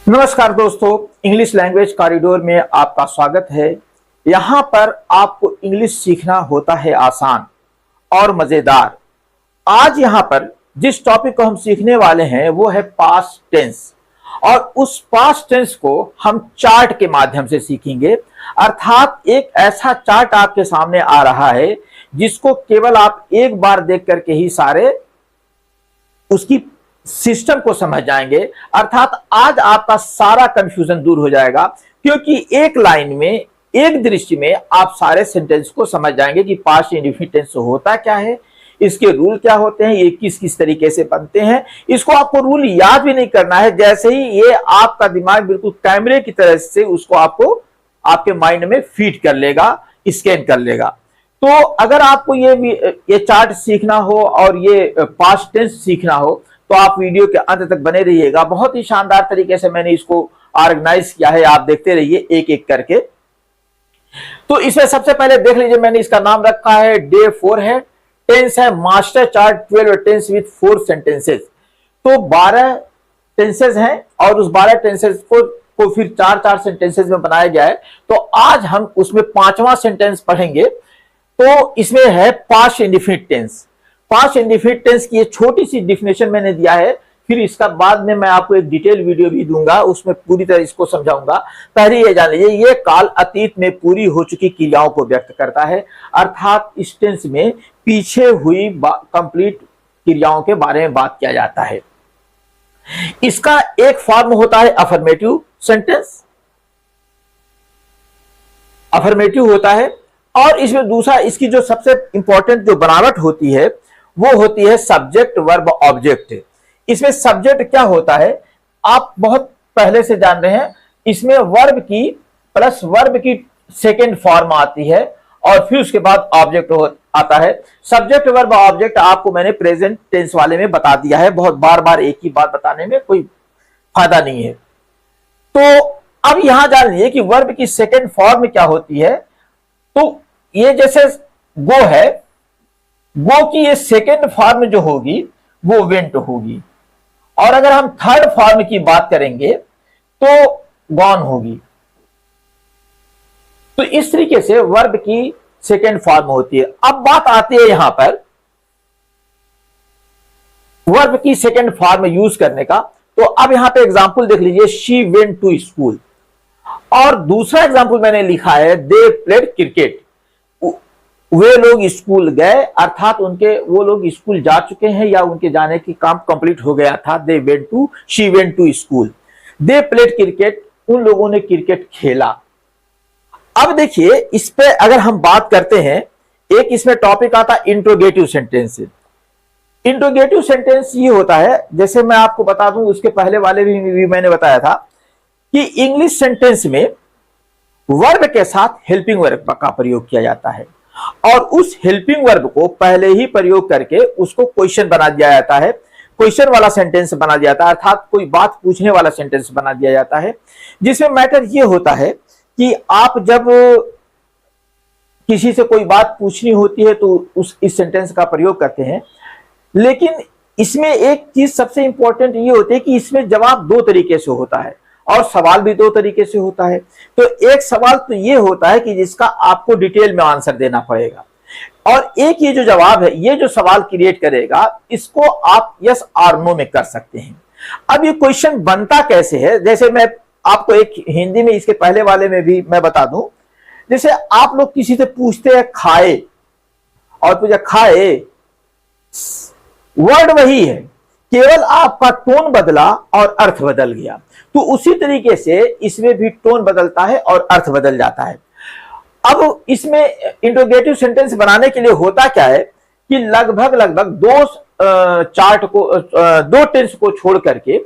नमस्कार दोस्तों, English language corridor में आपका स्वागत है। यहाँ पर आपको इंग्लिश सीखना होता है आसान और मजेदार। आज यहाँ पर जिस टॉपिक को हम सीखने वाले हैं वो है पास्ट टेंस, और उस पास्ट टेंस को हम चार्ट के माध्यम से सीखेंगे। अर्थात एक ऐसा चार्ट आपके सामने आ रहा है जिसको केवल आप एक बार देख करके ही सारे उसकी सिस्टम को समझ जाएंगे। अर्थात आज आपका सारा कंफ्यूजन दूर हो जाएगा, क्योंकि एक लाइन में, एक दृश्य में आप सारे सेंटेंस को समझ जाएंगे कि पास्ट इंडेफिनिट टेंस होता क्या है, इसके रूल क्या होते हैं, ये किस किस तरीके से बनते हैं। इसको आपको रूल याद भी नहीं करना है, जैसे ही ये आपका दिमाग बिल्कुल कैमरे की तरह से उसको आपको आपके माइंड में फीड कर लेगा, स्कैन कर लेगा। तो अगर आपको ये चार्ट सीखना हो और ये पास्ट टेंस सीखना हो तो आप वीडियो के अंत तक बने रहिएगा। बहुत ही शानदार तरीके से मैंने इसको ऑर्गेनाइज किया है, आप देखते रहिए एक एक करके। तो इसमें सबसे पहले देख लीजिए, मैंने इसका नाम रखा है डे 4 है, टेंस है master chart 12 tense with 4 sentences. तो 12 टेंसेस हैं और उस 12 टेंसेस को फिर 4-4 सेंटेंसेस में बनाया गया है। तो आज हम उसमें 5वां सेंटेंस पढ़ेंगे। तो इसमें है past indefinite tense. Past indefinite tense की ये छोटी सी डिफिनेशन मैंने दिया है, फिर इसका बाद में मैं आपको एक डिटेल वीडियो भी दूंगा, उसमें पूरी तरह इसको समझाऊंगा। पहले ये जान लीजिए, ये काल अतीत में पूरी हो चुकी क्रियाओं को व्यक्त करता है। अर्थात इस टेंस में पीछे हुई कंप्लीट क्रियाओं के बारे में बात किया जाता है। इसका एक फॉर्म होता है अफर्मेटिव सेंटेंस, अफर्मेटिव होता है। और इसमें दूसरा, इसकी जो सबसे इंपॉर्टेंट जो बनावट होती है वो होती है सब्जेक्ट वर्ब ऑब्जेक्ट। इसमें सब्जेक्ट क्या होता है आप बहुत पहले से जान रहे हैं। इसमें वर्ब की प्लस वर्ब की सेकेंड फॉर्म आती है और फिर उसके बाद ऑब्जेक्ट आता है। सब्जेक्ट वर्ब ऑब्जेक्ट आपको मैंने प्रेजेंट टेंस वाले में बता दिया है, बहुत बार बार एक ही बात बताने में कोई फायदा नहीं है। तो अब यहां जान लीजिए कि वर्ब की सेकेंड फॉर्म क्या होती है। तो ये जैसे गो है, गो की ये सेकेंड फॉर्म जो होगी वो वेंट होगी, और अगर हम थर्ड फॉर्म की बात करेंगे तो गॉन होगी। तो इस तरीके से वर्ब की सेकेंड फॉर्म होती है। अब बात आती है यहां पर वर्ब की सेकेंड फॉर्म यूज करने का। तो अब यहां पे एग्जांपल देख लीजिए, शी वेंट टू स्कूल। और दूसरा एग्जांपल मैंने लिखा है दे प्लेड क्रिकेट। वे लोग स्कूल गए, अर्थात वो लोग स्कूल जा चुके हैं या उनके जाने की काम कंप्लीट हो गया था। They went to, she went to school. They played cricket, उन लोगों ने क्रिकेट खेला। अब देखिए, इस पे अगर हम बात करते हैं, एक इसमें टॉपिक आता है इंट्रोगेटिव सेंटेंस। इंट्रोगेटिव सेंटेंस ये होता है, जैसे मैं आपको बता दूं, उसके पहले वाले भी मैंने बताया था कि इंग्लिश सेंटेंस में वर्ब के साथ हेल्पिंग वर्ब का प्रयोग किया जाता है, और उस हेल्पिंग वर्ब को पहले ही प्रयोग करके उसको क्वेश्चन बना दिया जाता है, क्वेश्चन वाला सेंटेंस बना दिया जाता है। अर्थात कोई बात पूछने वाला सेंटेंस बना दिया जाता है, जिसमें मैटर ये होता है कि आप जब किसी से कोई बात पूछनी होती है तो इस सेंटेंस का प्रयोग करते हैं। लेकिन इसमें एक चीज सबसे इंपॉर्टेंट ये होती है कि इसमें जवाब 2 तरीके से होता है और सवाल भी 2 तरीके से होता है। तो एक सवाल तो ये होता है कि जिसका आपको डिटेल में आंसर देना पड़ेगा, और एक ये जो जवाब है, ये जो सवाल क्रिएट करेगा, इसको आप यस और नो में कर सकते हैं। अब ये क्वेश्चन बनता कैसे है, जैसे मैं आपको एक हिंदी में इसके पहले वाले में भी मैं बता दूं। जैसे आप लोग किसी से पूछते हैं खाए, और पूछा खाए, वर्ड वही है, केवल आपका टोन बदला और अर्थ बदल गया। तो उसी तरीके से इसमें भी टोन बदलता है और अर्थ बदल जाता है। अब इसमें इंट्रोगेटिव सेंटेंस बनाने के लिए होता क्या है कि लगभग 2 टेंस को छोड़ करके,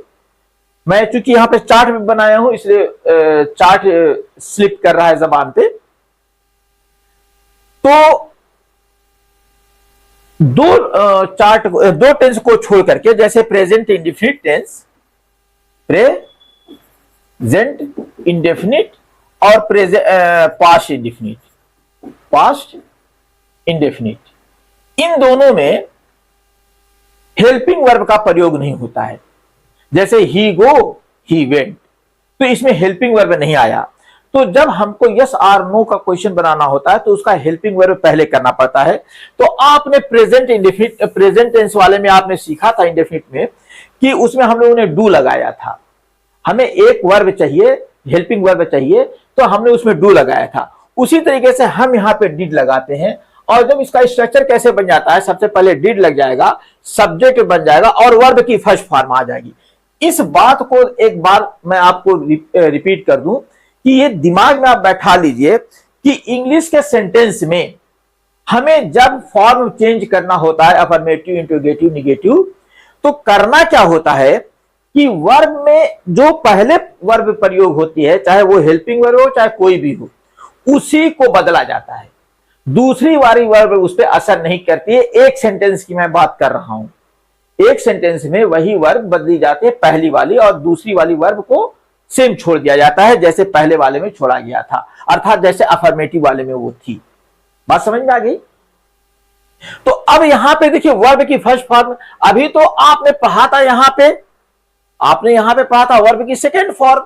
मैं चूंकि यहां पे चार्ट में बनाया हूं इसलिए चार्ट स्लिप कर रहा है जबान पे। तो 2 टेंस को छोड़ करके, जैसे present indefinite tense, present indefinite और पास्ट इंडेफिनिट, पास्ट इंडेफिनिट, इन दोनों में हेल्पिंग वर्ब का प्रयोग नहीं होता है। जैसे ही गो, ही वेंट, तो इसमें हेल्पिंग वर्ब नहीं आया। तो जब हमको यस और नो का क्वेश्चन बनाना होता है तो उसका हेल्पिंग वर्ब पहले करना पड़ता है। तो आपने प्रेजेंट टेंस वाले में आपने सीखा था इंडेफिनिट में कि उसमें हम लोगों ने डू लगाया था। हमें एक वर्ब चाहिए, हेल्पिंग वर्ब चाहिए, तो हमने उसमें डू लगाया था। उसी तरीके से हम यहाँ पे डिड लगाते हैं। और जब इसका स्ट्रक्चर कैसे बन जाता है, सबसे पहले डिड लग जाएगा, सब्जेक्ट बन जाएगा और वर्ब की फर्स्ट फॉर्म आ जाएगी। इस बात को एक बार मैं आपको रिपीट कर दूं कि ये दिमाग में आप बैठा लीजिए कि इंग्लिश के सेंटेंस में हमें जब फॉर्म चेंज करना होता है अफर्मेटिव, इंटरोगेटिव, निगेटिव, तो करना क्या होता है कि वर्ब में जो पहले वर्ब प्रयोग होती है, चाहे वो हेल्पिंग वर्ब हो चाहे कोई भी हो, उसी को बदला जाता है। दूसरी वाली वर्ब उस पर असर नहीं करती है। एक सेंटेंस की मैं बात कर रहा हूं, एक सेंटेंस में वही वर्ब बदली जाती है पहली वाली, और दूसरी वाली वर्ब को सेम छोड़ दिया जाता है जैसे पहले वाले में छोड़ा गया था, अर्थात जैसे अफर्मेटिव वाले में वो थी। बात समझ में आ गई? तो अब यहां पे देखिए वर्ब की फर्स्ट फॉर्म, अभी तो आपने पढ़ा था यहां पे, आपने यहां पे पढ़ा था वर्ब की सेकेंड फॉर्म,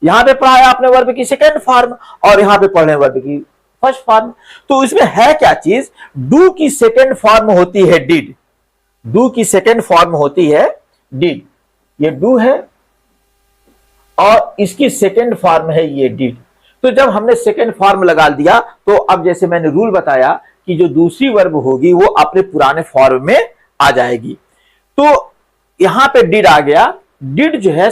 यहां पे पढ़ा है आपने वर्ब की सेकेंड फॉर्म, और यहां पे पढ़ रहे हैं वर्ब की फर्स्ट फॉर्म। तो इसमें है क्या चीज, डू की सेकेंड फॉर्म होती है डिड, डू की सेकेंड फॉर्म होती है डिड। ये डू है और इसकी सेकेंड फॉर्म है ये डिड। तो जब हमने सेकेंड फॉर्म लगा दिया तो अब जैसे मैंने रूल बताया कि जो दूसरी वर्ब होगी वो अपने पुराने फॉर्म में आ जाएगी। तो यहां पे डिड आ गया, डिड जो है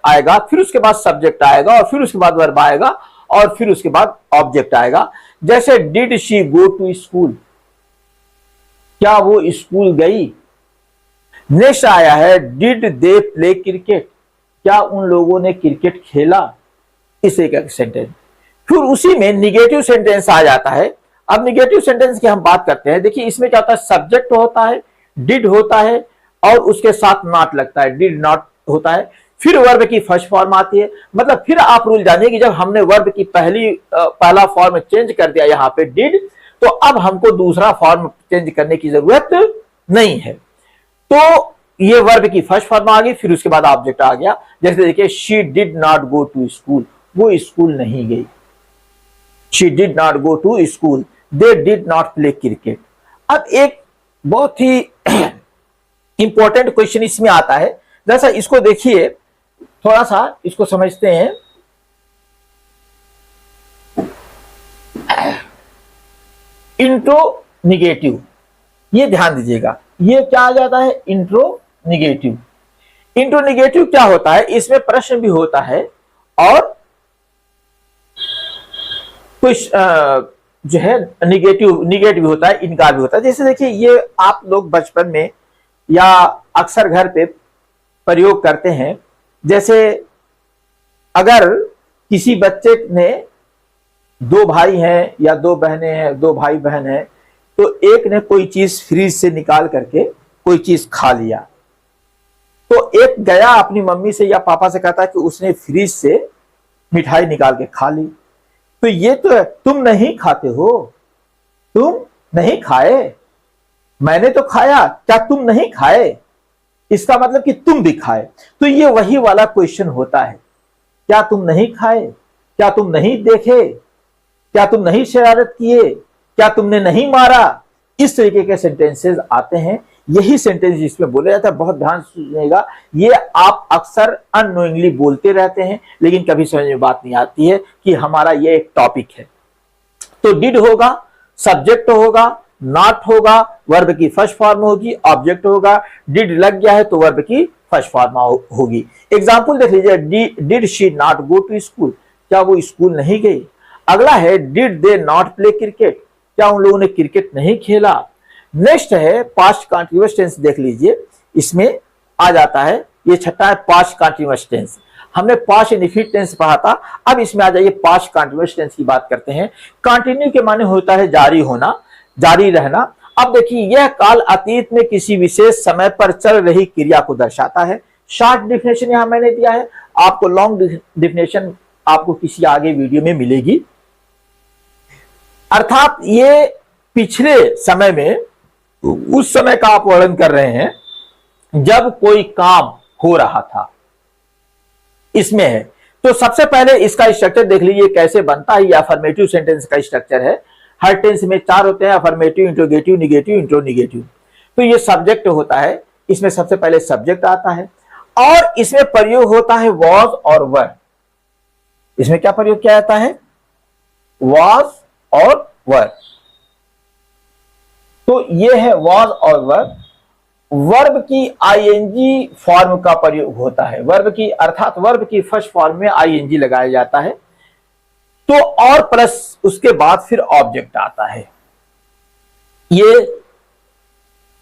आएगा, फिर उसके बाद सब्जेक्ट आएगा, और फिर उसके बाद वर्ब आएगा, और फिर उसके बाद ऑब्जेक्ट आएगा। जैसे did she go to school, क्या वो स्कूल गई। नेक्स्ट आया है डिड दे प्ले क्रिकेट, क्या उन लोगों ने क्रिकेट खेला। इस एक सेंटेंस। फिर उसी में निगेटिव सेंटेंस आ जाता है। अब निगेटिव सेंटेंस की हम बात करते हैं। देखिए इसमें क्या होता है, सब्जेक्ट होता है, डिड होता है, और उसके साथ नॉट लगता है, डिड नॉट होता है। फिर वर्ब की फर्स्ट फॉर्म आती है। मतलब फिर आप रूल जानिए कि जब हमने वर्ब की पहला फॉर्म चेंज कर दिया यहाँ पे डिड, तो अब हमको दूसरा फॉर्म चेंज करने की जरूरत नहीं है। तो ये वर्ब की फर्स्ट फॉर्म आ गई, फिर उसके बाद ऑब्जेक्ट आ गया। जैसे देखिए she did not go to school, वो स्कूल नहीं गई। She did not go to school, they did not play cricket. अब एक बहुत ही इंपॉर्टेंट क्वेश्चन इसमें आता है, जैसा इसको देखिए, थोड़ा सा इसको समझते हैं। इंट्रो निगेटिव, ये ध्यान दीजिएगा, ये क्या आ जाता है, इंट्रो निगेटिव। इंट्रो निगेटिव क्या होता है, इसमें प्रश्न भी होता है और कुछ जो है निगेटिव होता है, इनकार भी होता है। जैसे देखिए ये आप लोग बचपन में या अक्सर घर पे प्रयोग करते हैं। जैसे अगर किसी बच्चे ने, दो भाई हैं या दो बहनें हैं, दो भाई बहन हैं, तो एक ने कोई चीज फ्रिज से निकाल करके कोई चीज खा लिया, तो एक गया अपनी मम्मी से या पापा से कहता है कि उसने फ्रिज से मिठाई निकाल के खा ली। तो ये तो तुम नहीं खाते हो, तुम नहीं खाए, मैंने तो खाया, क्या तुम नहीं खाए, इसका मतलब कि तुम भी खाए। तो ये वही वाला क्वेश्चन होता है, क्या तुम नहीं खाए, क्या तुम नहीं देखे, क्या तुम नहीं शरारत किए, क्या तुमने नहीं मारा। इस तरीके के सेंटेंसेस आते हैं। यही सेंटेंस इसमें बोला जाता है। बहुत ध्यान से सुनिएगा, ये आप अक्सर अननोइंगली बोलते रहते हैं लेकिन कभी समझ में बात नहीं आती है कि हमारा ये एक टॉपिक है। तो डिड होगा, सब्जेक्ट होगा, नॉट होगा, वर्ब की फर्स्ट फॉर्म होगी, ऑब्जेक्ट होगा। डिड लग गया है तो वर्ब की फर्स्ट फॉर्म होगी। एग्जाम्पल देख लीजिए, did she not go to school, क्या वो स्कूल नहीं गई। अगला है did they not play cricket, क्या उन लोगों ने क्रिकेट नहीं खेला। नेक्स्ट है पास्ट कंटीन्यूअस टेंस, देख लीजिए इसमें आ जाता है, ये छठा है पास्ट कंटीन्यूअस टेंस। हमने पास्ट इंडेफिनिट टेंस पढ़ा था, अब इसमें आ जाइए पास्ट कंटीन्यूअस टेंस की बात करते हैं। कंटिन्यू के माने होता है जारी होना, जारी रहना। अब देखिए यह काल अतीत में किसी विशेष समय पर चल रही क्रिया को दर्शाता है। शॉर्ट डिफिनेशन यहां मैंने दिया है, आपको लॉन्ग डिफिनेशन आपको किसी आगे वीडियो में मिलेगी। अर्थात ये पिछले समय में, उस समय का आप वर्णन कर रहे हैं जब कोई काम हो रहा था। इसमें है तो सबसे पहले इसका स्ट्रक्चर देख लीजिए कैसे बनता है। ये अफर्मेटिव सेंटेंस का स्ट्रक्चर है। हर टेंस में 4 होते हैं, अफर्मेटिव, इंट्रोगेटिव, निगेटिव, इंट्रोनिगेटिव। तो ये सब्जेक्ट होता है, इसमें सबसे पहले सब्जेक्ट आता है और इसमें प्रयोग होता है वॉज और वर। इसमें क्या प्रयोग किया जाता है? वॉज और वर। तो ये है वॉज और वर। वर्ब की आईएनजी फॉर्म का प्रयोग होता है। वर्ब की अर्थात वर्ब की फर्स्ट फॉर्म में आईएनजी लगाया जाता है। तो और प्लस उसके बाद फिर ऑब्जेक्ट आता है। ये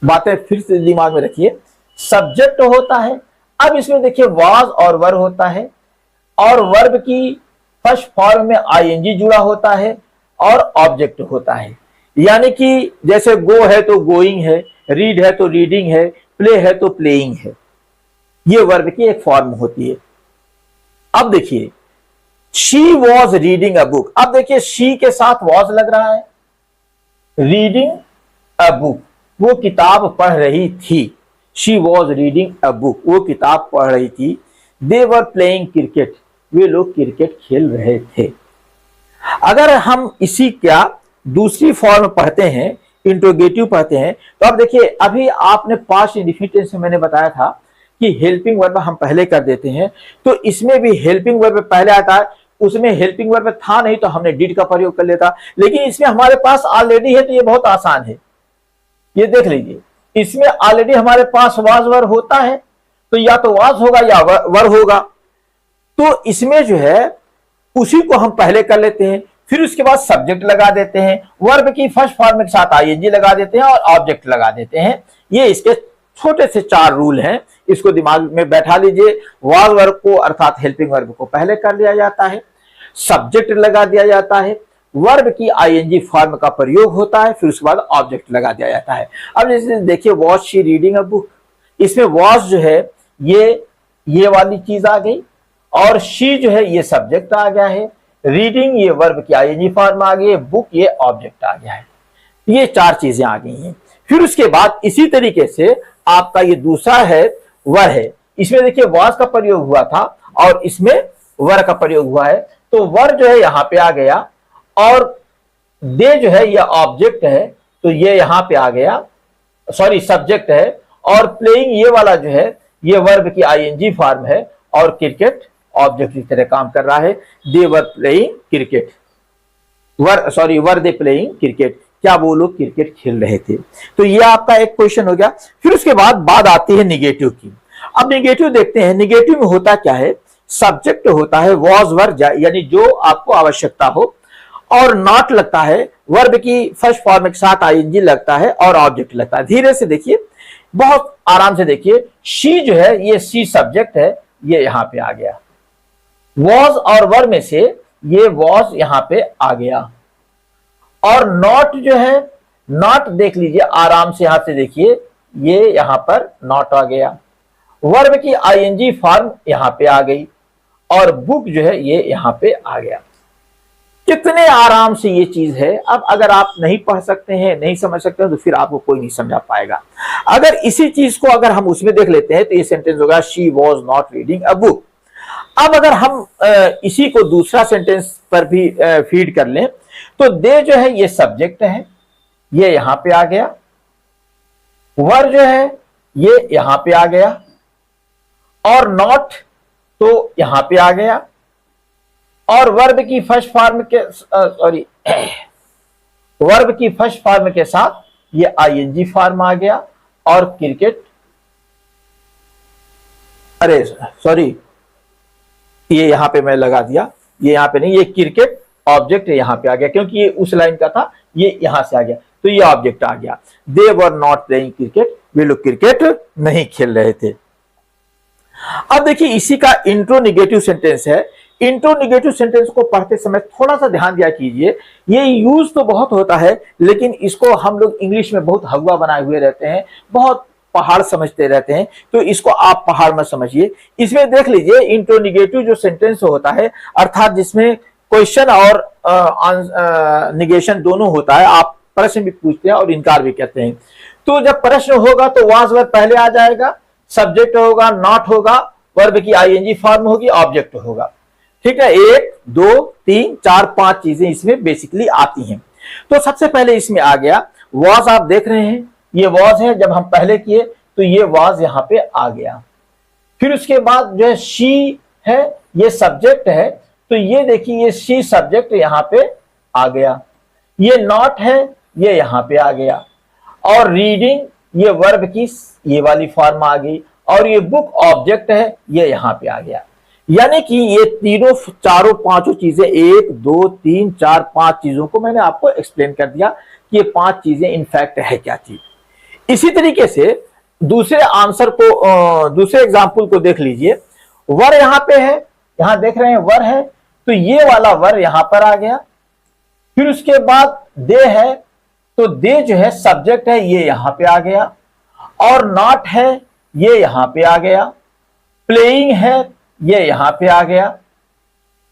बातें फिर से दिमाग में रखिए। सब्जेक्ट होता है, अब इसमें देखिए वाज और वर होता है और वर्ब की फर्स्ट फॉर्म में आईएनजी जुड़ा होता है और ऑब्जेक्ट होता है। यानी कि जैसे गो है तो गोइंग है, रीड है तो रीडिंग है, प्ले है तो प्लेइंग है। ये वर्ब की एक फॉर्म होती है। अब देखिए she was reading a book. अब देखिए शी के साथ वॉज लग रहा है, रीडिंग अ बुक, वो किताब पढ़ रही थी। She was reading a book, वो किताब पढ़ रही थी। दे वर प्लेइंग क्रिकेट, वे लोग क्रिकेट खेल रहे थे। अगर हम इसी क्या दूसरी फॉर्म पढ़ते हैं, इंट्रोगेटिव पढ़ते हैं, तो अब देखिए अभी आपने पास्ट इंडेफिनिट टेंस में मैंने बताया था कि हेल्पिंग वर्ब हम पहले कर देते हैं। तो इसमें भी हेल्पिंग वर्ब पहले आता है। उसमें हेल्पिंग वर्ब था नहीं तो हमने डिड का प्रयोग कर लेता, लेकिन इसमें हमारे पास ऑलरेडी है तो ये बहुत आसान है। ये देख लीजिए, इसमें ऑलरेडी हमारे पास वाज वर होता है, तो या तो वाज होगा या वर होगा। तो इसमें जो है उसी को हम पहले कर लेते हैं, फिर उसके बाद सब्जेक्ट लगा देते हैं, वर्ब की फर्स्ट फॉर्म के साथ आईएनजी लगा देते हैं और ऑब्जेक्ट लगा देते हैं। ये इसके छोटे से 4 रूल हैं, इसको दिमाग में बैठा लीजिए। वाज वर्ब को अर्थात हेल्पिंग वर्ब को पहले कर लिया जाता है, सब्जेक्ट लगा दिया जाता है, वर्ब की आईएनजी फॉर्म का प्रयोग होता है, फिर उसके बाद ऑब्जेक्ट लगा दिया जाता है। अब जैसे देखिए was she reading a book, इसमें वॉज जो है ये वाली चीज आ गई और शी जो है ये सब्जेक्ट आ गया है, रीडिंग ये वर्ब की आईएनजी फॉर्म आ गई है, बुक ये ऑब्जेक्ट आ गया है। ये 4 चीजें आ गई हैं। फिर उसके बाद इसी तरीके से आपका ये दूसरा है वर है। इसमें देखिए वॉज का प्रयोग हुआ था और इसमें वर का प्रयोग हुआ है। तो वर जो है यहां पे आ गया और दे जो है ये ऑब्जेक्ट है, तो ये यहां पे आ गया, सॉरी सब्जेक्ट है। और प्लेइंग ये वाला जो है ये वर्ब की आईएनजी फॉर्म है और क्रिकेट ऑब्जेक्ट की तरह काम कर रहा है। They were playing cricket, were they playing cricket, क्या वो लोग क्रिकेट खेल रहे थे। तो ये आपका एक क्वेश्चन हो गया। फिर उसके बाद बात आती है निगेटिव की। अब निगेटिव देखते हैं, निगेटिव में होता क्या है? सब्जेक्ट होता है वॉज वर, यानी जो आपको आवश्यकता हो, और नॉट लगता है, वर्ब की फर्स्ट फॉर्म के साथ आईएनजी लगता है और ऑब्जेक्ट लगता है। धीरे से देखिए, बहुत आराम से देखिए। शी जो है ये सी सब्जेक्ट है, ये यहां पे आ गया। वॉज और वर में से ये वॉज यहां पे आ गया और नॉट जो है, नॉट देख लीजिए आराम से, यहां से देखिए ये यहां पर नॉट आ गया। वर्ब की आईएनजी फॉर्म यहां पे आ गई और बुक जो है ये यहां पे आ गया। कितने आराम से ये चीज है। अब अगर आप नहीं पढ़ सकते हैं, नहीं समझ सकते हैं, तो फिर आपको कोई नहीं समझा पाएगा। अगर इसी चीज को अगर हम उसमें देख लेते हैं तो ये सेंटेंस होगा she was not reading a book. अब अगर हम इसी को दूसरा सेंटेंस पर भी फीड कर लें तो दे जो है ये सब्जेक्ट है, ये यहां पे आ गया। वर जो है ये यहां पे आ गया और नॉट तो यहां पे आ गया और वर्ब की फर्स्ट फॉर्म के वर्ब की फर्स्ट फॉर्म के साथ ये आईएनजी फॉर्म आ गया और क्रिकेट, अरे सॉरी ये यहां पे मैं लगा दिया, ये यहां पे नहीं, ये क्रिकेट ऑब्जेक्ट यहां पे आ गया क्योंकि ये उस लाइन का था, ये यहां से आ गया तो ये ऑब्जेक्ट आ गया। दे वर नॉट प्लेइंग क्रिकेट, वे लोग क्रिकेट नहीं खेल रहे थे। अब देखिए इसी का इंट्रोनिगेटिव सेंटेंस है। इंट्रोनिगेटिव सेंटेंस को पढ़ते समय थोड़ा सा ध्यान दिया कीजिए। ये यूज तो बहुत होता है लेकिन इसको हम लोग इंग्लिश में बहुत हवा बनाए हुए रहते हैं, बहुत पहाड़ समझते रहते हैं, तो इसको आप पहाड़ मत समझिए। इसमें देख लीजिए इंट्रोनिगेटिव जो सेंटेंस होता है अर्थात जिसमें क्वेश्चन और निगेशन दोनों होता है, आप प्रश्न भी पूछते हैं और इनकार भी कहते हैं। तो जब प्रश्न होगा तो वाज वर पहले आ जाएगा, सब्जेक्ट होगा, नॉट होगा, वर्ब की आईएनजी फॉर्म होगी, ऑब्जेक्ट होगा। ठीक है, 1 2 3 4 5 चीजें इसमें बेसिकली आती हैं। तो सबसे पहले इसमें आ गया वॉज। आप देख रहे हैं ये वॉज है, जब हम पहले किए तो ये वॉज यहां पे आ गया। फिर उसके बाद जो है शी है, ये सब्जेक्ट है, तो ये देखिए ये शी सब्जेक्ट यहां पे आ गया। ये नॉट है, ये यहां पे आ गया। और रीडिंग ये वर्ब की ये वाली फॉर्म आ गई। और ये बुक ऑब्जेक्ट है, ये यहां पे आ गया। यानी कि ये तीनों चारों पांचों चीजें 1 2 3 4 5 चीजों को मैंने आपको एक्सप्लेन कर दिया कि ये 5 चीजें इनफैक्ट है क्या चीज। इसी तरीके से दूसरे आंसर को, दूसरे एग्जाम्पल को देख लीजिए। वर यहां पे है, यहां देख रहे हैं वर है, तो ये वाला वर यहां पर आ गया। फिर उसके बाद दे है, तो दे जो है सब्जेक्ट है, ये यहां पे आ गया। और नॉट है, ये यहां पे आ गया। प्लेइंग है, ये यहां पे आ गया।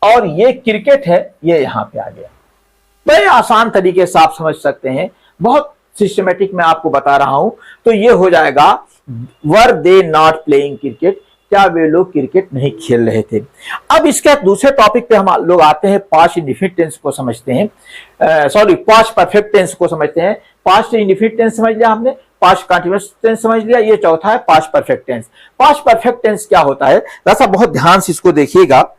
और ये क्रिकेट है, ये यहां पे आ गया। बड़े आसान तरीके से आप समझ सकते हैं, बहुत सिस्टमेटिक मैं आपको बता रहा हूं। तो ये हो जाएगा वर दे नॉट प्लेइंग क्रिकेट, क्या वे लोग क्रिकेट नहीं खेल रहे थे। अब इसके दूसरे टॉपिक पे हम लोग आते हैं, पास्ट इंडेफिनिट टेंस को समझते हैं, पास्ट परफेक्ट टेंस को समझते हैं। पास्ट इंडेफिनिट टेंस समझ लिया हमने, पास्ट कंटीन्यूअस टेंस समझ लिया, ये चौथा है past perfect tense. Past perfect tense क्या होता है, वैसा बहुत ध्यान से इसको देखिएगा।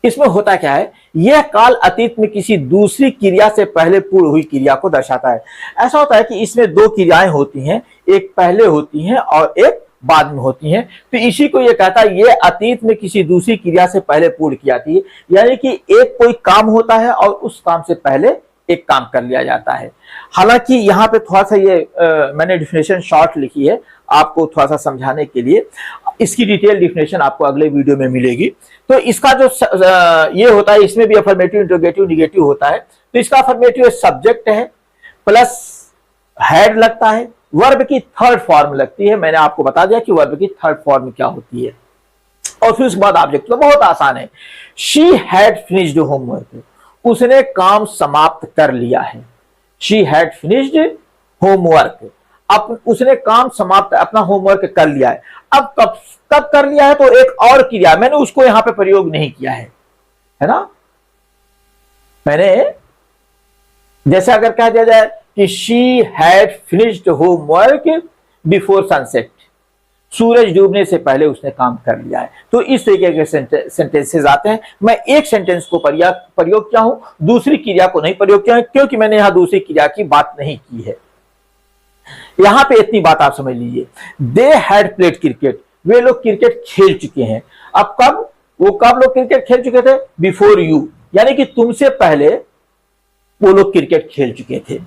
इसमें होता क्या है, यह काल अतीत में किसी दूसरी क्रिया से पहले पूर्ण हुई क्रिया को दर्शाता है। ऐसा होता है कि इसमें दो क्रियाएं होती हैं, एक पहले होती हैं और एक बाद में होती हैं। तो इसी को यह कहता है ये अतीत में किसी दूसरी क्रिया से पहले पूर्ण की जाती है। यानी कि एक कोई काम होता है और उस काम से पहले एक काम कर लिया जाता है। हालांकि यहाँ पे थोड़ा सा ये मैंने डिफिनेशन शॉर्ट लिखी है आपको थोड़ा सा समझाने के लिए। इसकी डिटेल डिफिनेशन आपको अगले वीडियो में मिलेगी। तो इसका जो ये होता है, इसमें भी अफर्मेटिव इंट्रोगेटिव निगेटिव होता है। तो इसका अफर्मेटिव सब्जेक्ट है प्लस हेड लगता है, वर्ब की थर्ड फॉर्म लगती है। मैंने आपको बता दिया कि वर्ब की थर्ड फॉर्म क्या होती है। और फिर उसके बाद ऑब्जेक्ट। तो बहुत आसान है। शी हैड फिनिश्ड होमवर्क, उसने काम समाप्त कर लिया है। शी हैड फिनिश्ड होमवर्क, अब उसने काम समाप्त अपना होमवर्क कर लिया है। अब कब कर लिया है, तो एक और क्रिया, मैंने उसको यहां पे प्रयोग नहीं किया है ना। मैंने जैसे अगर कह दिया जाए कि she had finished homework before sunset, सूरज डूबने से पहले उसने काम कर लिया है। तो इस तरीके के सेंटेंसेस आते हैं। मैं एक सेंटेंस को प्रयोग किया हूं, दूसरी क्रिया को नहीं प्रयोग किया है, क्योंकि मैंने यहां दूसरी क्रिया की बात नहीं की है। यहां पे इतनी बात आप समझ लीजिए, दे हैड प्लेड क्रिकेट, वे लोग क्रिकेट खेल चुके हैं। अब कब लोग क्रिकेट खेल चुके थे, बिफोर यू, यानी कि तुमसे पहले वो लोग क्रिकेट खेल चुके थे।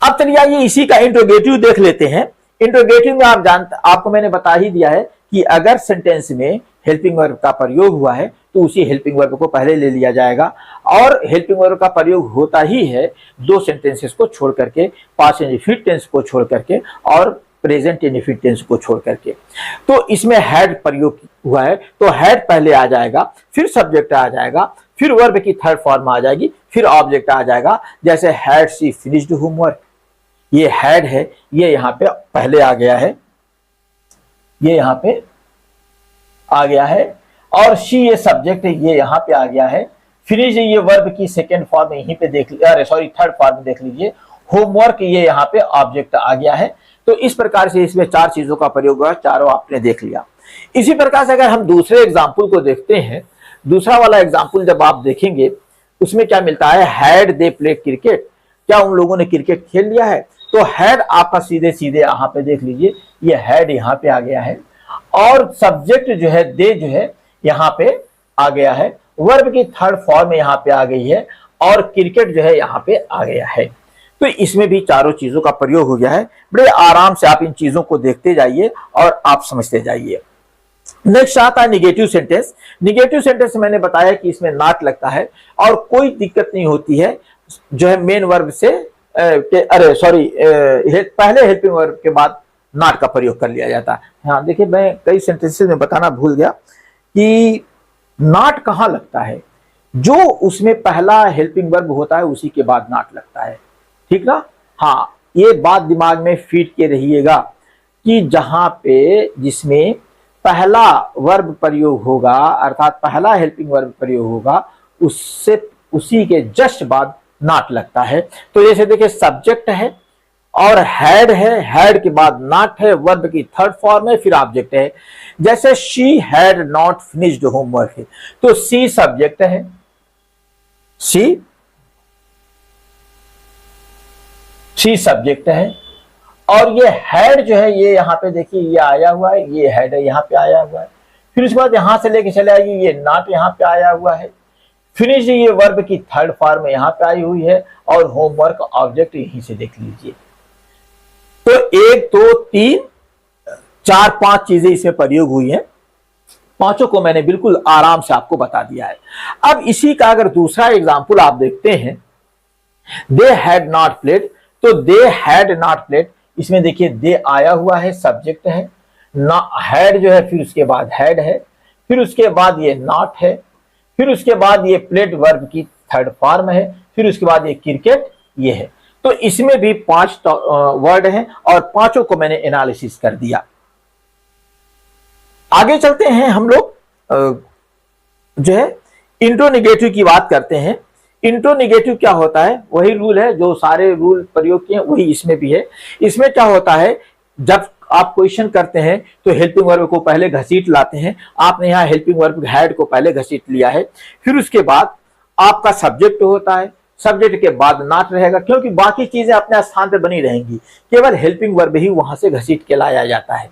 अब चलिए आइए इसी का इंट्रोगेटिव देख लेते हैं। इंट्रोगेटिव में आपको मैंने बता ही दिया है कि अगर सेंटेंस में हेल्पिंग वर्ब का प्रयोग हुआ है तो उसी हेल्पिंग वर्ब को पहले ले लिया जाएगा। और हेल्पिंग वर्ब का प्रयोग होता ही है दो सेंटेंसेस को छोड़ करके, पास्ट इंडेफिनिट टेंस को छोड़ करके और प्रेजेंट इंडेफिनिट टेंस को छोड़ करके। तो इसमें हैड प्रयोग हुआ है, तो हैड पहले आ जाएगा, फिर सब्जेक्ट आ जाएगा, फिर वर्ब की थर्ड फॉर्म आ जाएगी, फिर ऑब्जेक्ट आ जाएगा। जैसे हैड शी फिनिश्ड होमवर्क, ये हैड है, ये यहां पे पहले आ गया है, ये यहां पे आ गया है। और शी ये सब्जेक्ट है, ये यहां पे आ गया है। फिनिश ये वर्ब की सेकेंड फॉर्म यहीं पे देख लीजिए, अरे सॉरी थर्ड फॉर्म देख लीजिए। होमवर्क ये यहां पे ऑब्जेक्ट आ गया है। तो इस प्रकार से इसमें चार चीजों का प्रयोग हुआ, चारों आपने देख लिया। इसी प्रकार से अगर हम दूसरे एग्जाम्पल को देखते हैं, दूसरा वाला एग्जाम्पल जब आप देखेंगे उसमें क्या मिलता है, हैड दे प्ले क्रिकेट, क्या उन लोगों ने क्रिकेट खेल लिया है। तो हैड आपका सीधे सीधे यहाँ पे देख लीजिए, ये हैड यहाँ पे आ गया है और सब्जेक्ट जो है दे जो है यहाँ पे आ गया है, वर्ब की थर्ड फॉर्म यहाँ पे आ गई है और क्रिकेट जो है यहाँ पे आ गया है। तो इसमें भी चारों चीजों का प्रयोग हो गया है। बड़े आराम से आप इन चीजों को देखते जाइए और आप समझते जाइए। नेक्स्ट आता है निगेटिव सेंटेंस। निगेटिव सेंटेंस मैंने बताया कि इसमें नॉट लगता है और कोई दिक्कत नहीं होती है, जो है मेन वर्ब से पहले हेल्पिंग वर्ब के बाद नॉट का प्रयोग कर लिया जाता है। हाँ देखिए, मैं कई सेंटेंसेस में बताना भूल गया कि नॉट कहाँ लगता है। जो उसमें पहला हेल्पिंग वर्ब होता है उसी के बाद नॉट लगता है, ठीक ना। हाँ, ये बात दिमाग में फीड के रहिएगा कि जहां पे जिसमें पहला वर्ब प्रयोग होगा, अर्थात पहला हेल्पिंग वर्ब प्रयोग होगा, उससे उसी के जस्ट बाद नॉट लगता है। तो जैसे देखिए सब्जेक्ट है और हैड है, हैड के बाद नॉट है, वर्ब की थर्ड फॉर्म है, फिर ऑब्जेक्ट है। जैसे she had not finished homework है, तो सी सब्जेक्ट है, सी सब्जेक्ट है, और ये हैड जो है ये यहाँ पे देखिए ये आया हुआ है, ये हैड है यहाँ पे आया हुआ है। फिर उसके बाद यहां से लेके चले आइए, ये नॉट यहाँ पे आया हुआ है। फिनिश ये वर्ब की थर्ड फॉर्म यहाँ पे आई हुई है, और होमवर्क ऑब्जेक्ट यहीं से देख लीजिए। तो 1 2 3 4 5 चीजें इसमें प्रयोग हुई हैं, पांचों को मैंने बिल्कुल आराम से आपको बता दिया है। अब इसी का अगर दूसरा एग्जाम्पल आप देखते हैं, दे हैड नॉट प्लेड, तो दे हैड नॉट प्लेड, इसमें देखिए दे आया हुआ है, सब्जेक्ट है, हैड जो है फिर उसके बाद हैड है, फिर उसके बाद ये नॉट है, फिर उसके बाद ये प्लेड वर्ब की थर्ड फॉर्म है, फिर उसके बाद ये क्रिकेट ये है। तो इसमें भी 5 वर्ड हैं और पांचों को मैंने एनालिसिस कर दिया। आगे चलते हैं हम लोग, जो है इंट्रोनेगेटिव की बात करते हैं। इंट्रोनेगेटिव क्या होता है? वही रूल है जो सारे रूल प्रयोग किए वही इसमें भी है। इसमें क्या होता है, जब आप क्वेश्चन करते हैं तो हेल्पिंग वर्ब को पहले घसीट लाते हैं। आपने यहाँ हेल्पिंग वर्ब हैड को पहले घसीट लिया है, फिर उसके बाद आपका सब्जेक्ट होता है, सब्जेक्ट के बाद नॉट रहेगा, क्योंकि बाकी चीजें अपने स्थान पर बनी रहेंगी, केवल हेल्पिंग वर्ब ही वहां से घसीट के लाया जाता है।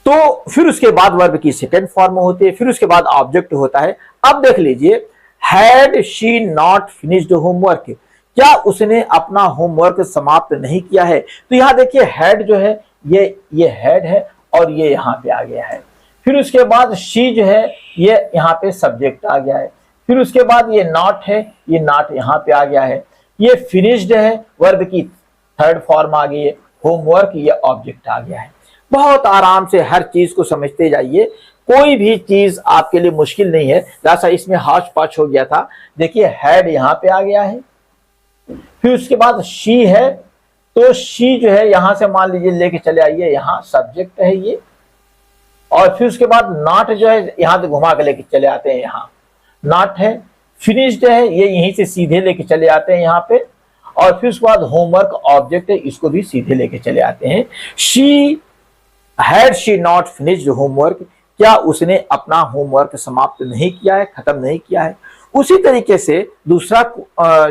तो फिर उसके बाद वर्ब की सेकंड फॉर्म होती है, फिर उसके बाद ऑब्जेक्ट होता है। अब देख लीजिए, had she not finished homework, क्या उसने अपना होमवर्क समाप्त नहीं किया है? तो यहां देखिए हैड जो है ये हैड है और ये यहां पे आ गया है। फिर उसके बाद शी जो है ये यहाँ पे सब्जेक्ट आ गया है। फिर उसके बाद ये नॉट है, ये नॉट यहाँ पे आ गया है। ये फिनिश्ड है, वर्ब की थर्ड फॉर्म आ गई है। होमवर्क ये ऑब्जेक्ट आ गया है। बहुत आराम से हर चीज को समझते जाइए, कोई भी चीज आपके लिए मुश्किल नहीं है। जैसा इसमें हाच पाच हो गया था, देखिए हैड यहाँ पे आ गया है, फिर उसके बाद शी है, तो शी जो है यहां से मान लीजिए लेके चले आइए, यहाँ सब्जेक्ट है ये, और फिर उसके बाद नॉट जो है यहां से घुमा के लेके चले आते हैं, यहाँ नॉट है। फिनिश्ड है ये यहीं से सीधे लेके चले आते हैं यहाँ पे, और फिर उसके बाद होमवर्क ऑब्जेक्ट है, इसको भी सीधे लेके चले आते हैं। She had she not finished homework, क्या उसने अपना होमवर्क समाप्त नहीं किया है, खत्म नहीं किया है। उसी तरीके से दूसरा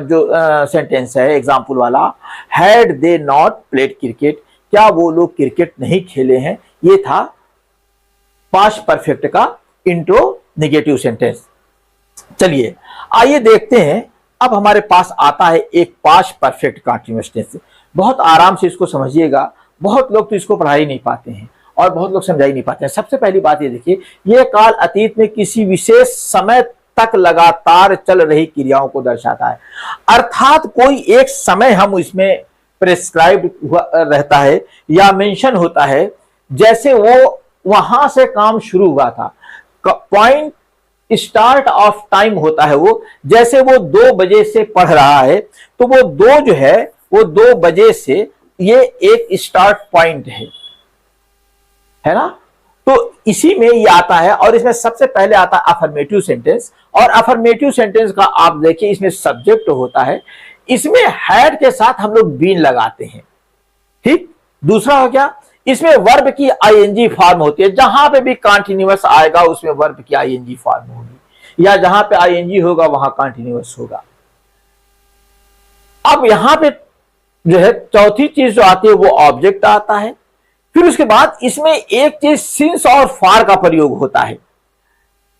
जो सेंटेंस है एग्जाम्पल वाला, had they not played cricket, क्या वो लोग क्रिकेट नहीं खेले हैं। ये था पास्ट परफेक्ट का इंट्रोनेगेटिव सेंटेंस। चलिए आइए देखते हैं, अब हमारे पास आता है एक पास्ट परफेक्ट कंटीन्यूअस टेंस। बहुत आराम से इसको समझिएगा, बहुत लोग तो इसको पढ़ा ही नहीं पाते हैं और बहुत लोग समझा ही नहीं पाते हैं। सबसे पहली बात ये देखिए, यह काल अतीत में किसी विशेष समय तक लगातार चल रही क्रियाओं को दर्शाता है। अर्थात कोई एक समय हम इसमें प्रेस्क्राइब रहता है या मेंशन होता है, जैसे वो वहां से काम शुरू हुआ था, पॉइंट स्टार्ट ऑफ टाइम होता है वो। जैसे वो 2 बजे से पढ़ रहा है, तो वो 2 जो है वो 2 बजे से ये एक स्टार्ट पॉइंट है ना। तो इसी में ये आता है, और इसमें सबसे पहले आता है अफर्मेटिव सेंटेंस। और अफर्मेटिव सेंटेंस का आप देखिए इसमें सब्जेक्ट होता है, इसमें हैड के साथ हम लोग बीन लगाते हैं, ठीक। दूसरा हो गया, इसमें वर्ब की आईएनजी फॉर्म होती है, जहां पे भी कंटीन्यूअस आएगा उसमें वर्ब की आईएनजी फॉर्म होगी, या जहां पे आईएनजी होगा वहां कंटीन्यूअस होगा। अब यहां पे जो है चौथी चीज जो आती है वो ऑब्जेक्ट आता है। फिर उसके बाद इसमें एक चीज सिंस और फॉर का प्रयोग होता है।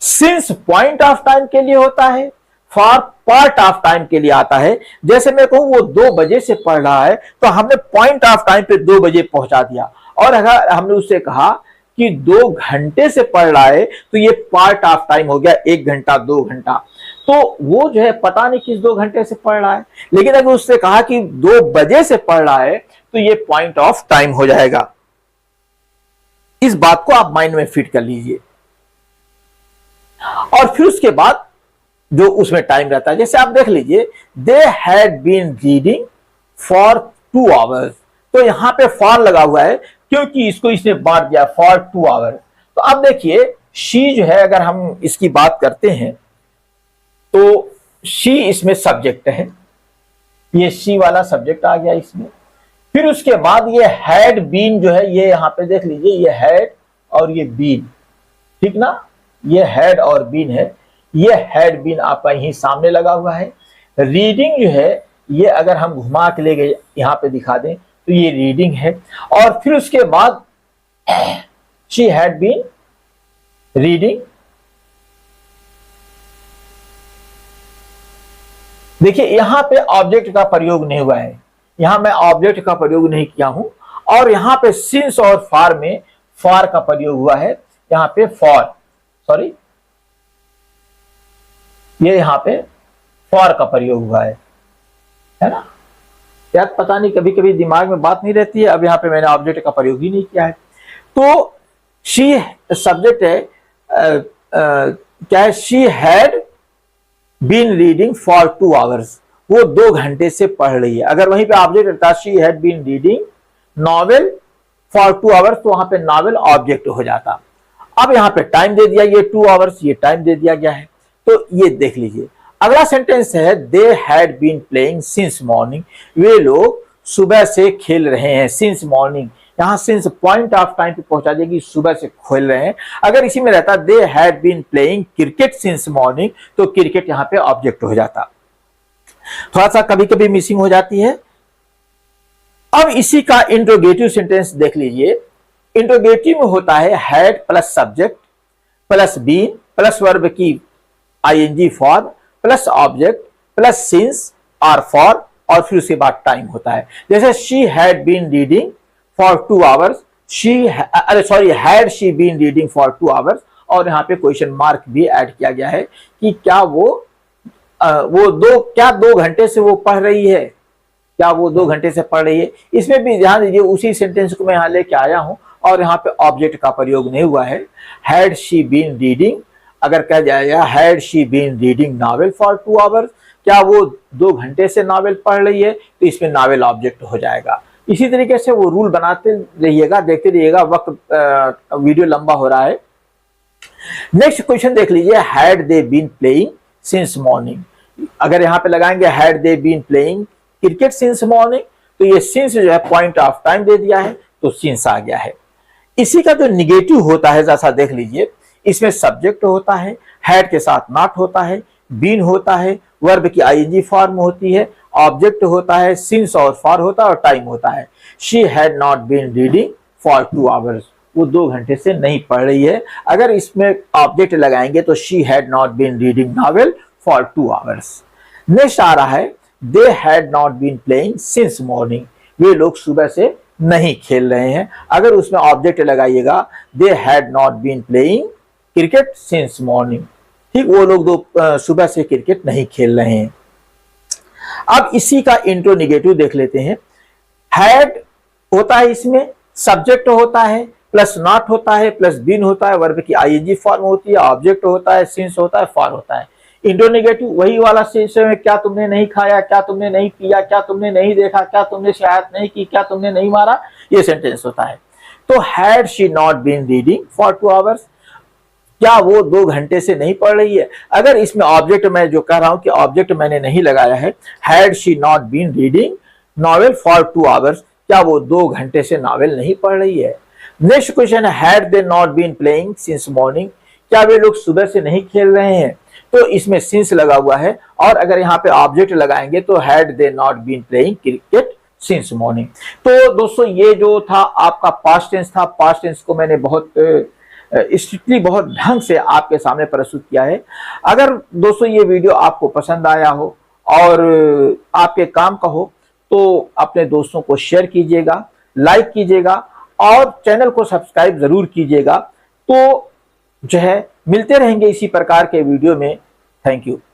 सिंस पॉइंट ऑफ टाइम के लिए होता है, फॉर पार्ट ऑफ टाइम के लिए आता है। जैसे मैं कहूं वो 2 बजे से पढ़ रहा है, तो हमने पॉइंट ऑफ टाइम पे 2 बजे पहुंचा दिया। और अगर हमने उससे कहा कि 2 घंटे से पढ़ रहा है, तो ये पार्ट ऑफ टाइम हो गया, 1 घंटा 2 घंटा। तो वो जो है पता नहीं किस 2 घंटे से पढ़ रहा है, लेकिन अगर उससे कहा कि 2 बजे से पढ़ रहा है, तो ये पॉइंट ऑफ टाइम हो जाएगा। इस बात को आप माइंड में फिट कर लीजिए। और फिर उसके बाद जो उसमें टाइम रहता है, जैसे आप देख लीजिए, they had been reading for 2 hours, तो यहां पे फॉर लगा हुआ है, क्योंकि इसको इसने बांट दिया फॉर 2 आवर। तो अब देखिए शी जो है, अगर हम इसकी बात करते हैं तो शी इसमें सब्जेक्ट है, ये शी वाला सब्जेक्ट आ गया इसमें। फिर उसके बाद ये हैड बीन जो है, ये यहां पे देख लीजिए, ये हैड और ये बीन, ठीक ना, ये हैड और बीन है। ये हैड बीन आपका यहीं सामने लगा हुआ है। रीडिंग जो है, ये अगर हम घुमा के ले गए यहां पे दिखा दें तो ये रीडिंग है। और फिर उसके बाद शी हैड बीन रीडिंग। देखिए यहां पे ऑब्जेक्ट का प्रयोग नहीं हुआ है, यहां मैं ऑब्जेक्ट का प्रयोग नहीं किया हूं। और यहां पे सिंस और फॉर में फॉर का प्रयोग हुआ है, यहां पे फॉर, सॉरी, ये यहां पे फॉर का प्रयोग हुआ है ना। यार पता नहीं, कभी कभी दिमाग में बात नहीं रहती है। अब यहां पे मैंने ऑब्जेक्ट का प्रयोग ही नहीं किया है। तो शी सब्जेक्ट है, क्या है, she had been reading for 2 hours, वो 2 घंटे से पढ़ रही है। अगर वहीं पे ऑब्जेक्ट रहता she had been reading novel for 2 hours, तो वहां पे नॉवेल ऑब्जेक्ट हो जाता। अब यहां पे टाइम दे दिया, ये 2 आवर्स, ये टाइम दे दिया गया है। तो ये देख लीजिए अगला सेंटेंस है, they had been playing since morning, वे लोग सुबह से खेल रहे हैं। सिंस मॉर्निंग, यहां सिंस पॉइंट ऑफ टाइम पे पहुंचा देगी, सुबह से खेल रहे हैं। अगर इसी में रहता they had been playing cricket since morning, तो क्रिकेट यहां पे ऑब्जेक्ट हो जाता। थोड़ा सा कभी कभी मिसिंग हो जाती है। अब इसी का इंट्रोगेटिव सेंटेंस देख लीजिए। इंट्रोगेटिव में होता है had plus subject plus been plus verb की ING form plus object plus since और फॉर, और फिर उसके बाद टाइम होता है। जैसे she had been reading for 2 hours, had she been reading for 2 hours. और यहाँ पे क्वेश्चन मार्क भी ऐड किया गया है कि क्या वो 2 घंटे से वो पढ़ रही है, क्या वो 2 घंटे से पढ़ रही है। इसमें भी ध्यान दीजिए, उसी सेंटेंस को मैं यहाँ लेके आया हूं और यहाँ पे ऑब्जेक्ट का प्रयोग नहीं हुआ है। हैड शी बीन रीडिंग, अगर कह जाएगा had she been reading novel for 2 hours, क्या वो 2 घंटे से नॉवेल पढ़ रही है, तो इसमें नॉवेल ऑब्जेक्ट हो जाएगा। इसी तरीके से वो रूल बनाते रहिएगा, देखते रहिएगा। वक्त वीडियो लंबा हो रहा है। नेक्स्ट क्वेश्चन देख लीजिए, had they been playing since morning. अगर यहाँ पे लगाएंगे had they been playing cricket since morning, तो ये सिंस जो है पॉइंट ऑफ टाइम दे दिया है, तो सिंस आ गया है। इसी का जो निगेटिव होता है, जैसा देख लीजिए, इसमें सब्जेक्ट होता है, हैड के साथ नॉट होता है, बीन होता है, वर्ब की आईएनजी फॉर्म होती है, ऑब्जेक्ट होता है, सिंस और फॉर होता है, और टाइम होता है। She had not been reading for 2 hours, वो 2 घंटे से नहीं पढ़ रही है। अगर इसमें ऑब्जेक्ट लगाएंगे तो she had not been reading novel for 2 hours. Next आ रहा है, they had not been playing since morning, वे लोग सुबह से नहीं खेल रहे हैं। अगर उसमें ऑब्जेक्ट लगाइएगा, they had not been playing cricket since morning, ठीक, वो लोग सुबह से क्रिकेट नहीं खेल रहे हैं। अब इसी का इंट्रोनिगेटिव देख लेते हैं। हैड होता है, इसमें सब्जेक्ट होता है, प्लस नॉट होता है, प्लस बीन होता है, वर्ब की आईएनजी फॉर्म होती है, ऑब्जेक्ट होता है, सिंस होता है, फॉर होता है। इंट्रोनिगेटिव वही वाला सेंस में, क्या तुमने नहीं खाया, क्या तुमने नहीं पिया, क्या तुमने नहीं देखा, क्या तुमने शिकायत नहीं की, क्या तुमने नहीं मारा, ये सेंटेंस होता है। तो had she not been reading for 2 hours, क्या वो 2 घंटे से नहीं पढ़ रही है। अगर इसमें ऑब्जेक्ट, मैं जो कह रहा हूं कि ऑब्जेक्ट मैंने नहीं लगाया है, had she not been reading novel for 2 hours, क्या वो 2 घंटे से नॉवेल नहीं पढ़ रही है। नेक्स्ट क्वेश्चन है, had they not been playing since morning, क्या वे लोग सुबह से नहीं खेल रहे हैं। तो इसमें सिंस लगा हुआ है, और अगर यहाँ पे ऑब्जेक्ट लगाएंगे तो had they not been playing cricket since morning. तो दोस्तों ये जो था आपका पास्ट टेंस था। पास्ट टेंस को मैंने बहुत स्ट्रिक्टली, बहुत ढंग से आपके सामने प्रस्तुत किया है। अगर दोस्तों ये वीडियो आपको पसंद आया हो और आपके काम का हो, तो अपने दोस्तों को शेयर कीजिएगा, लाइक कीजिएगा और चैनल को सब्सक्राइब जरूर कीजिएगा। तो जो है मिलते रहेंगे इसी प्रकार के वीडियो में। Thank you.